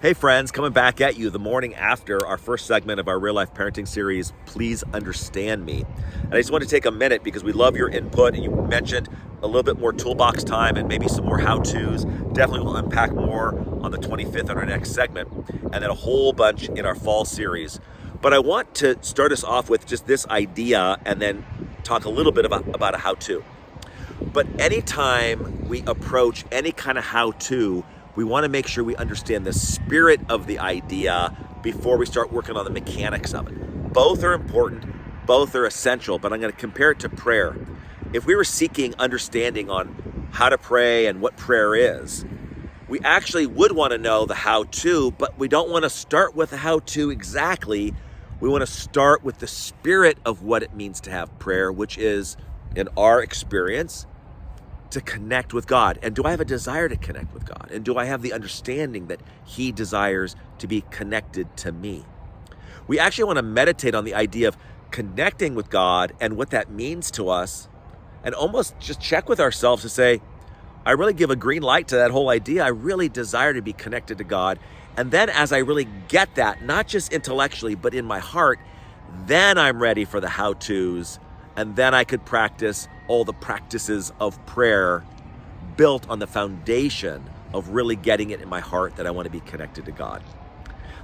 Hey friends, coming back at you the morning after our first segment of our real life parenting series, Please Understand Me. And I just want to take a minute because we love your input, and you mentioned a little bit more toolbox time and maybe some more how-tos. Definitely we'll unpack more on the 25th on our next segment, and then a whole bunch in our fall series. But I want to start us off with just this idea and then talk a little bit about a how-to. But anytime we approach any kind of how-to, we want to make sure we understand the spirit of the idea before we start working on the mechanics of it. Both are important, both are essential, but I'm going to compare it to prayer. If we were seeking understanding on how to pray and what prayer is, we actually would want to know the how-to, but we don't want to start with the how-to exactly. We want to start with the spirit of what it means to have prayer, which is, in our experience, to connect with God. And do I have a desire to connect with God? And do I have the understanding that He desires to be connected to me? We actually want to meditate on the idea of connecting with God and what that means to us, and almost just check with ourselves to say, I really give a green light to that whole idea. I really desire to be connected to God. And then as I really get that, not just intellectually, but in my heart, then I'm ready for the how-tos. And then I could practice all the practices of prayer built on the foundation of really getting it in my heart that I want to be connected to God.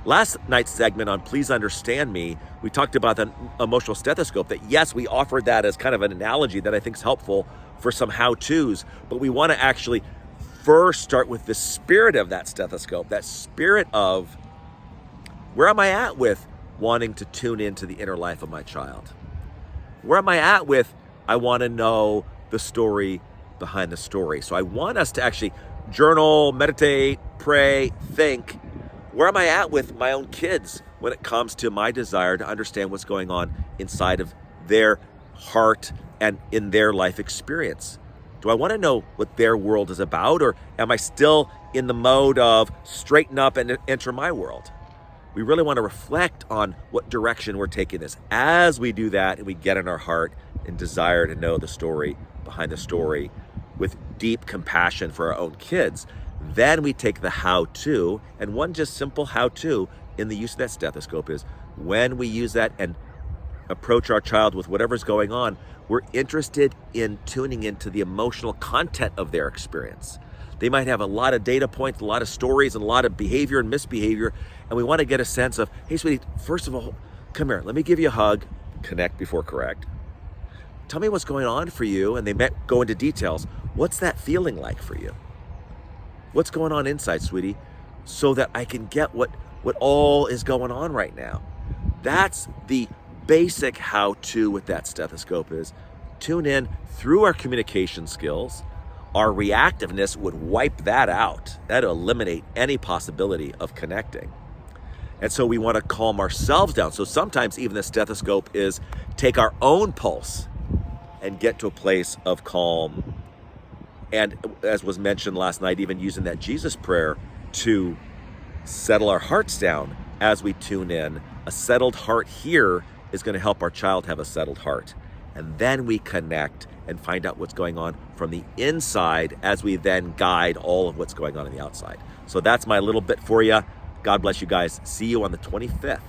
Last night's segment on Please Understand Me, we talked about the emotional stethoscope, that yes, we offered that as kind of an analogy that I think is helpful for some how-tos, but we want to actually first start with the spirit of that stethoscope, that spirit of where am I at with wanting to tune into the inner life of my child? Where am I at with, I want to know the story behind the story? So I want us to actually journal, meditate, pray, think. Where am I at with my own kids when it comes to my desire to understand what's going on inside of their heart and in their life experience? Do I want to know what their world is about, or am I still in the mode of straighten up and enter my world? We really want to reflect on what direction we're taking this. As we do that and we get in our heart and desire to know the story behind the story with deep compassion for our own kids, then we take the how-to, and one just simple how-to in the use of that stethoscope is when we use that and approach our child with whatever's going on, we're interested in tuning into the emotional content of their experience. They might have a lot of data points, a lot of stories, and a lot of behavior and misbehavior. And we want to get a sense of, hey, sweetie, first of all, come here. Let me give you a hug. Connect before correct. Tell me what's going on for you. And they might go into details. What's that feeling like for you? What's going on inside, sweetie? So that I can get what all is going on right now. That's the basic how-to with that stethoscope is tune in through our communication skills. Our reactiveness would wipe that out. That'll eliminate any possibility of connecting. And so we want to calm ourselves down. So sometimes even the stethoscope is take our own pulse and get to a place of calm. And as was mentioned last night, even using that Jesus prayer to settle our hearts down as we tune in. A settled heart here is going to help our child have a settled heart. And then we connect and find out what's going on from the inside as we then guide all of what's going on the outside. So that's my little bit for you. God bless you guys. See you on the 25th.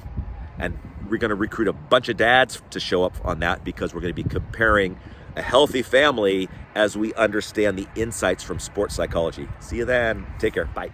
And we're going to recruit a bunch of dads to show up on that because we're going to be comparing a healthy family as we understand the insights from sports psychology. See you then. Take care. Bye.